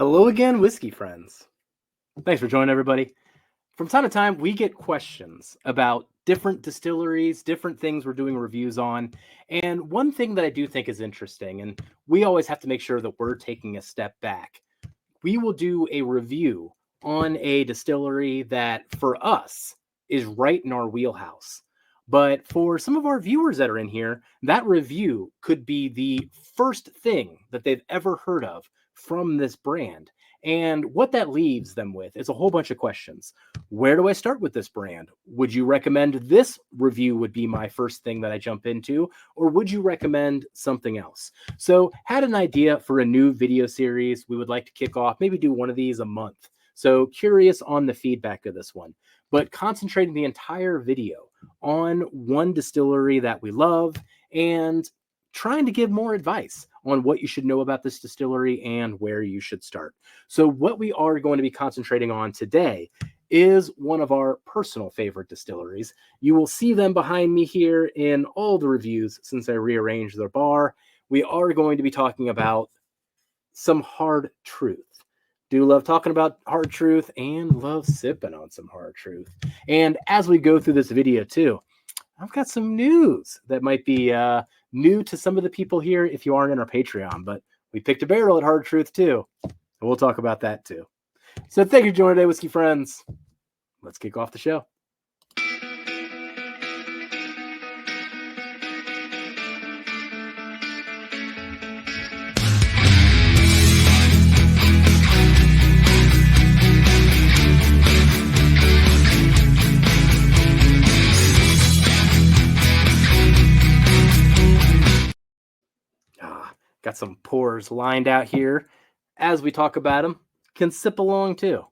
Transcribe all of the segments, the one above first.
Hello again, whiskey friends. Thanks for joining, everybody. From time to time, we get questions about different distilleries, different things we're doing reviews on. And one thing that I do think is interesting, and we always have to make sure that we're taking a step back, we will do a review on a distillery that for us is right in our wheelhouse. But for some of our viewers that are in here, that review could be the first thing that they've ever heard of from this brand. And what that leaves them with is a whole bunch of questions. Where do I start with this brand? Would you recommend this review would be my first thing that I jump into, or would you recommend something else? So, had an idea for a new video series we would like to kick off, maybe do one of these a month. So, curious on the feedback of this one, but concentrating the entire video on one distillery that we love and trying to give more advice on what you should know about this distillery and where you should start. So, what we are going to be concentrating on today is one of our personal favorite distilleries. You will see them behind me here in all the reviews since I rearranged their bar. We are going to be talking about some hard truth. Do love talking about hard truth and love sipping on some hard truth. And as we go through this video too, I've got some news that might be new to some of the people here if you aren't in our Patreon, but we picked a barrel at Hard Truth too. And we'll talk about that too. So thank you for joining today, whiskey friends. Let's kick off the show. Got some pours lined out here as we talk about them. Can sip along too.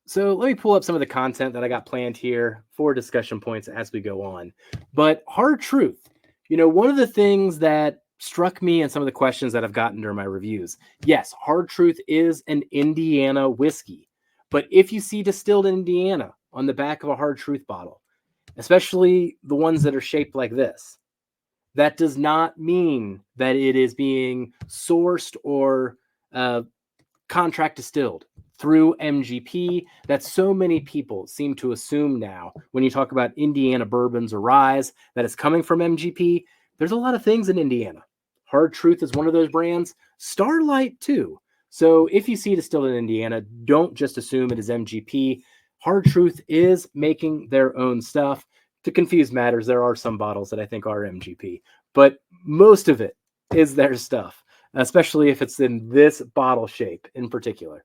So let me pull up some of the content that I got planned here for discussion points as we go on. But hard truth, one of the things that struck me and some of the questions that I've gotten during my reviews, yes, hard truth is an Indiana whiskey. But if you see distilled in Indiana on the back of a hard truth bottle, especially the ones that are shaped like this, that does not mean that it is being sourced or contract distilled through MGP that so many people seem to assume now when you talk about Indiana bourbons or ryes that it's coming from MGP. There's a lot of things in Indiana. Hard Truth is one of those brands. Starlight too. So if you see distilled in Indiana, don't just assume it is MGP. Hard Truth is making their own stuff. To confuse matters, there are some bottles that I think are MGP, but most of it is their stuff, especially if it's in this bottle shape in particular.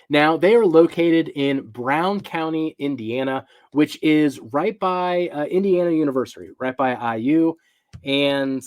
Now, they are located in Brown County, Indiana, which is right by Indiana University, right by IU, and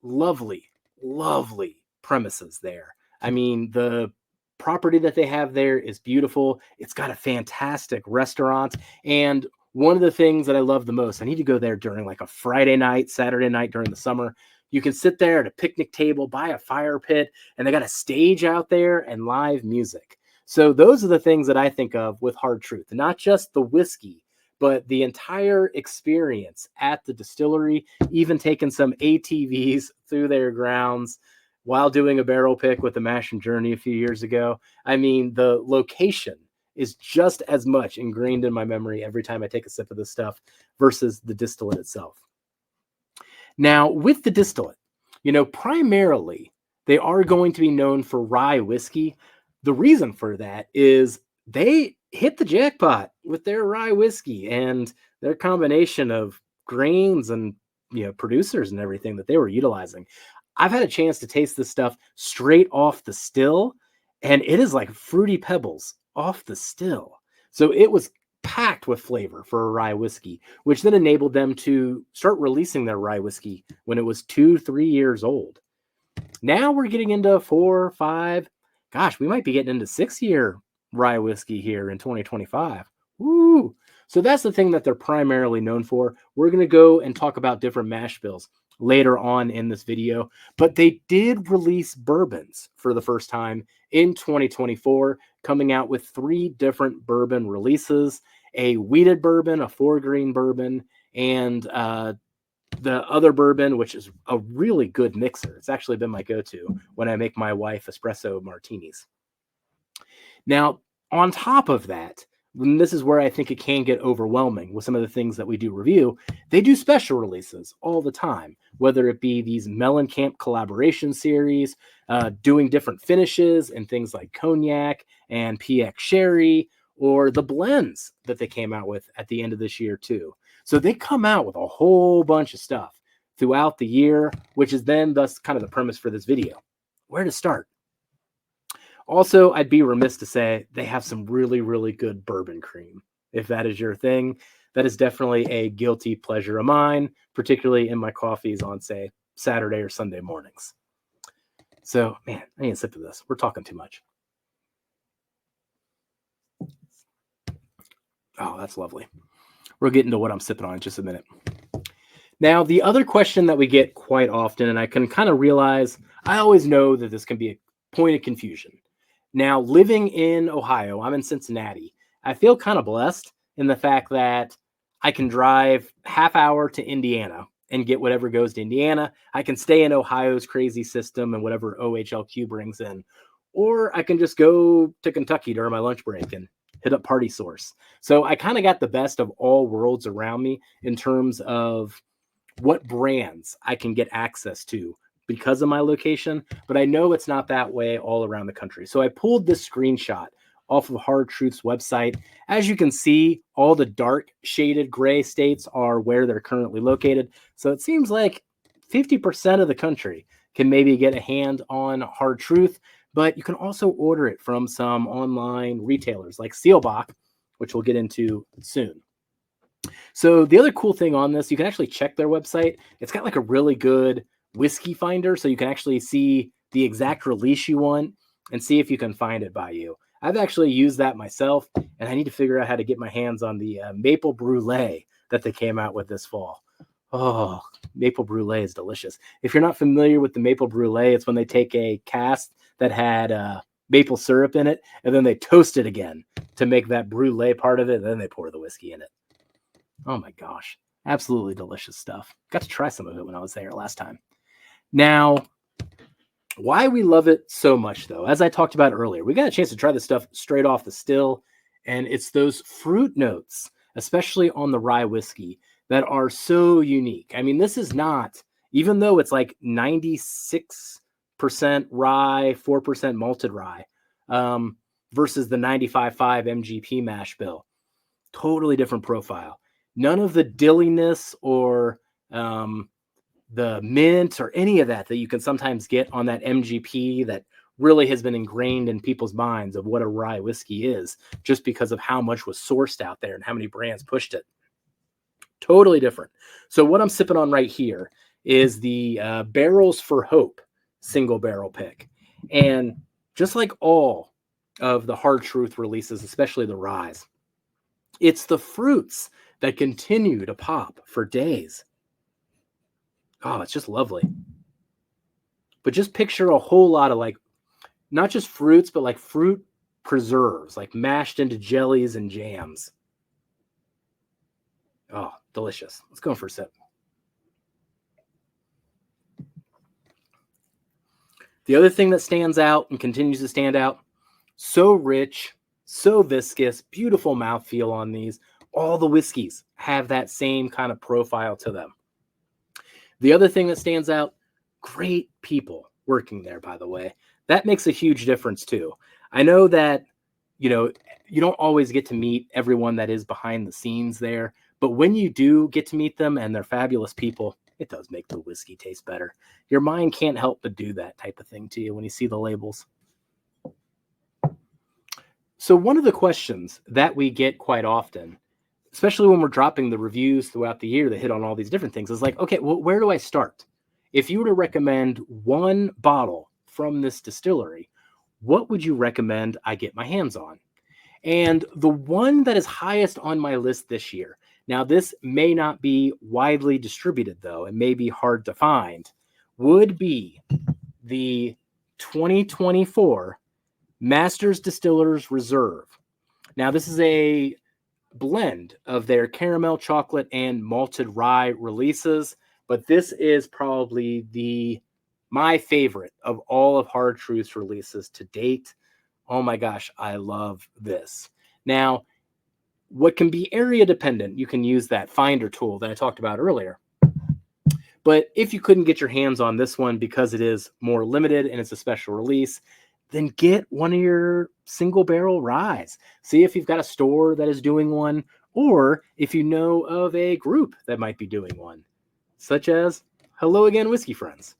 lovely, lovely premises there. I mean, the property that they have there is beautiful. It's got a fantastic restaurant, and one of the things that I love the most, I need to go there during like a Friday night, Saturday night during the summer. You can sit there at a picnic table by a fire pit, and they got a stage out there and live music. So those are the things that I think of with Hard Truth, not just the whiskey, but the entire experience at the distillery, even taking some ATVs through their grounds while doing a barrel pick with the Mash and Journey a few years ago. I mean, the location is just as much ingrained in my memory every time I take a sip of this stuff versus the distillate itself. Now, with the distillate, primarily they are going to be known for rye whiskey. The reason for that is they hit the jackpot with their rye whiskey and their combination of grains and producers and everything that they were utilizing. I've had a chance to taste this stuff straight off the still, and it is like fruity pebbles off the still. So it was packed with flavor for a rye whiskey, which then enabled them to start releasing their rye whiskey when it was 2-3 years old. Now we're getting into 4, 5, gosh, we might be getting into 6-year rye whiskey here in 2025. Woo! So that's the thing that they're primarily known for. We're going to go and talk about different mash bills later on in this video, but they did release bourbons for the first time in 2024, coming out with 3 different bourbon releases: a wheated bourbon, a 4-grain bourbon, and the other bourbon, which is a really good mixer. It's actually been my go-to when I make my wife espresso martinis. Now, on top of that, and this is where I think it can get overwhelming with some of the things that we do review. They do special releases all the time, whether it be these Mellencamp collaboration series, doing different finishes and things like cognac and PX sherry, or the blends that they came out with at the end of this year too. So they come out with a whole bunch of stuff throughout the year, which is then thus kind of the premise for this video. Where to start? Also, I'd be remiss to say they have some really, really good bourbon cream. If that is your thing, that is definitely a guilty pleasure of mine, particularly in my coffees on, say, Saturday or Sunday mornings. So, man, I need a sip of this. We're talking too much. Oh, that's lovely. We'll get into what I'm sipping on in just a minute. Now, the other question that we get quite often, and I can kind of realize, I always know that this can be a point of confusion. Now, living in Ohio, I'm in Cincinnati. I feel kind of blessed in the fact that I can drive half hour to Indiana and get whatever goes to Indiana. I can stay in Ohio's crazy system and whatever OHLQ brings in. Or I can just go to Kentucky during my lunch break and hit up Party Source. So I kind of got the best of all worlds around me in terms of what brands I can get access to because of my location, but I know it's not that way all around the country. So I pulled this screenshot off of Hard Truth's website. As you can see, all the dark shaded gray states are where they're currently located. So it seems like 50% of the country can maybe get a hand on Hard Truth, but you can also order it from some online retailers like Seelbach, which we'll get into soon. So the other cool thing on this, you can actually check their website. It's got like a really good whiskey finder, so you can actually see the exact release you want and see if you can find it by you. I've actually used that myself, and I need to figure out how to get my hands on the maple brulee that they came out with this fall. Oh, maple brulee is delicious. If you're not familiar with the maple brulee, it's when they take a cask that had maple syrup in it, and then they toast it again to make that brulee part of it, and then they pour the whiskey in it. Oh my gosh, absolutely delicious stuff. Got to try some of it when I was there last time. Now, why we love it so much, though, as I talked about earlier, we got a chance to try this stuff straight off the still, and it's those fruit notes, especially on the rye whiskey, that are so unique. I mean, this is not, even though it's like 96% rye, 4% malted rye, versus the 95.5 MGP mash bill, totally different profile. None of the dilliness or the mint or any of that you can sometimes get on that MGP that really has been ingrained in people's minds of what a rye whiskey is, just because of how much was sourced out there and how many brands pushed it. Totally different. So what I'm sipping on right here is the Barrels for Hope single barrel pick. And just like all of the Hard Truth releases, especially the ryes, it's the fruits that continue to pop for days. Oh, it's just lovely. But just picture a whole lot of like, not just fruits, but like fruit preserves, like mashed into jellies and jams. Oh, delicious. Let's go for a sip. The other thing that stands out and continues to stand out, so rich, so viscous, beautiful mouthfeel on these. All the whiskeys have that same kind of profile to them. The other thing that stands out, great people working there, by the way. That makes a huge difference too. I know that, you don't always get to meet everyone that is behind the scenes there, but when you do get to meet them and they're fabulous people, it does make the whiskey taste better. Your mind can't help but do that type of thing to you when you see the labels. So one of the questions that we get quite often, especially when we're dropping the reviews throughout the year that hit on all these different things, is like, okay, well, where do I start? If you were to recommend one bottle from this distillery, what would you recommend I get my hands on? And the one that is highest on my list this year, now this may not be widely distributed though, it may be hard to find, would be the 2024 Masters Distillers Reserve. Now this is a blend of their caramel chocolate and malted rye releases. but this is probably my favorite of all of Hard Truth's releases to date. Oh my gosh, I love this. Now, what can be area dependent, you can use that finder tool that I talked about earlier. But if you couldn't get your hands on this one because it is more limited and it's a special release, then get one of your single barrel ryes. See if you've got a store that is doing one, or if you know of a group that might be doing one, such as Hello Again Whiskey Friends.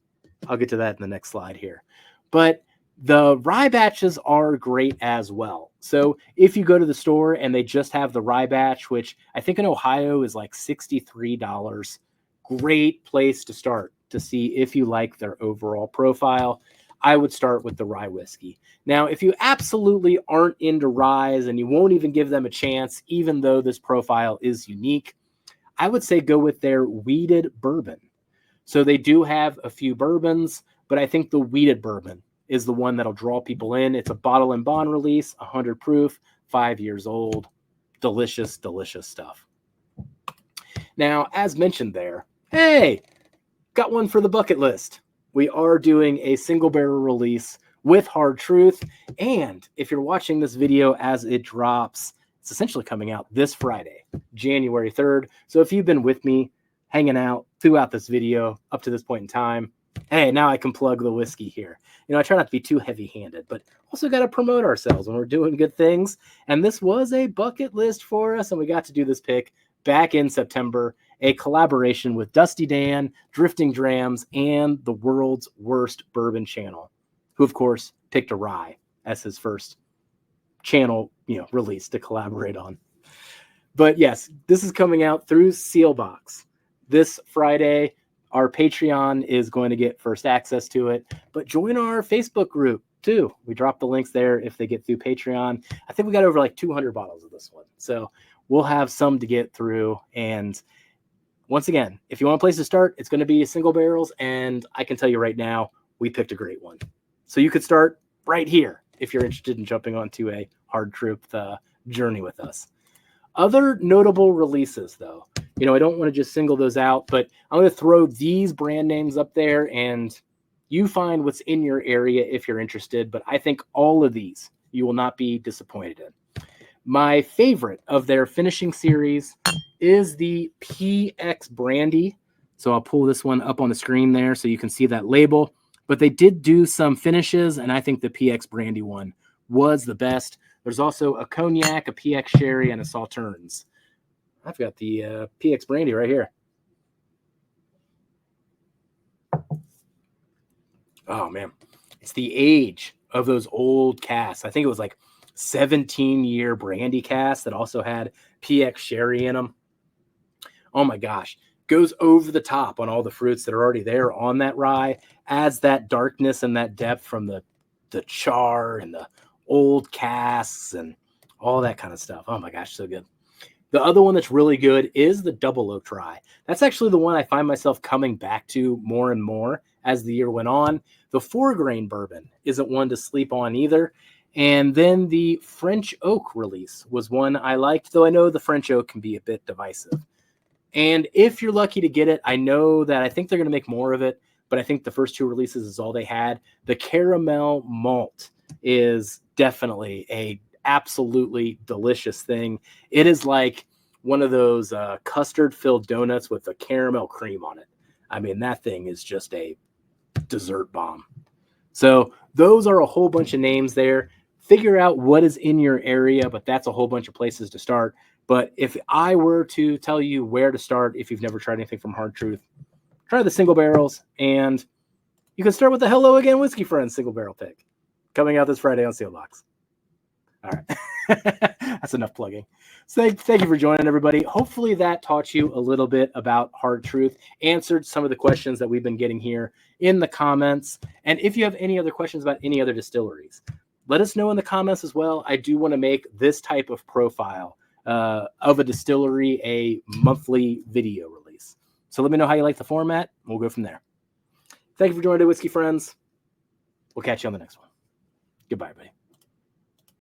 I'll get to that in the next slide here. But the rye batches are great as well. So if you go to the store and they just have the rye batch, which I think in Ohio is like $63, great place to start to see if you like their overall profile. I would start with the rye whiskey. Now, if you absolutely aren't into ryes and you won't even give them a chance, even though this profile is unique, I would say go with their wheated bourbon. So they do have a few bourbons, but I think the wheated bourbon is the one that'll draw people in. It's a bottle and bond release, 100 proof, 5 years old. Delicious, delicious stuff. Now, as mentioned there, hey, got one for the bucket list. We are doing a single barrel release with Hard Truth. And if you're watching this video as it drops, it's essentially coming out this Friday, January 3rd. So if you've been with me hanging out throughout this video up to this point in time, hey, now I can plug the whiskey here. You know, I try not to be too heavy-handed, but also got to promote ourselves when we're doing good things. And this was a bucket list for us, and we got to do this pick back in September, a collaboration with Dusty Dan, Drifting Drams, and the World's Worst Bourbon Channel, who, of course, picked a rye as his first channel, release to collaborate on. But yes, this is coming out through Sealbox this Friday. Our Patreon is going to get first access to it, but join our Facebook group too. We drop the links there if they get through Patreon. I think we got over like 200 bottles of this one. So we'll have some to get through. And once again, if you want a place to start, it's going to be single barrels. And I can tell you right now, we picked a great one. So you could start right here if you're interested in jumping onto a Hard Truth journey with us. Other notable releases, though, I don't want to just single those out, but I'm going to throw these brand names up there and you find what's in your area if you're interested. But I think all of these you will not be disappointed in. My favorite of their finishing series is the PX Brandy. So I'll pull this one up on the screen there so you can see that label. But they did do some finishes, and I think the PX Brandy one was the best. There's also a cognac, a PX sherry, and a sauternes. I've got the PX Brandy right here. Oh, man. It's the age of those old casks. I think it was like 17-year brandy casks that also had PX sherry in them. Oh, my gosh. Goes over the top on all the fruits that are already there on that rye. Adds that darkness and that depth from the char and the old casks and all that kind of stuff. Oh, my gosh. So good. The other one that's really good is the Double Oak Rye. That's actually the one I find myself coming back to more and more as the year went on. The 4-grain bourbon isn't one to sleep on either. And then the French Oak release was one I liked, though I know the French Oak can be a bit divisive. And if you're lucky to get it, I think they're going to make more of it, but I think the first 2 releases is all they had. The Caramel Malt is definitely a absolutely delicious thing. It is like one of those custard-filled donuts with a caramel cream on it. I mean, that thing is just a dessert bomb. So those are a whole bunch of names there. Figure out what is in your area, but that's a whole bunch of places to start. But if I were to tell you where to start, if you've never tried anything from Hard Truth, try the single barrels, and you can start with the Hello Again Whiskey Friends single barrel pick coming out this Friday on Sealbox. All right. That's enough plugging. So thank you for joining, everybody. Hopefully that taught you a little bit about Hard Truth, answered some of the questions that we've been getting here in the comments. And if you have any other questions about any other distilleries, let us know in the comments as well. I do want to make this type of profile of a distillery a monthly video release. So let me know how you like the format. We'll go from there. Thank you for joining, Whiskey Friends. We'll catch you on the next one. Goodbye, everybody.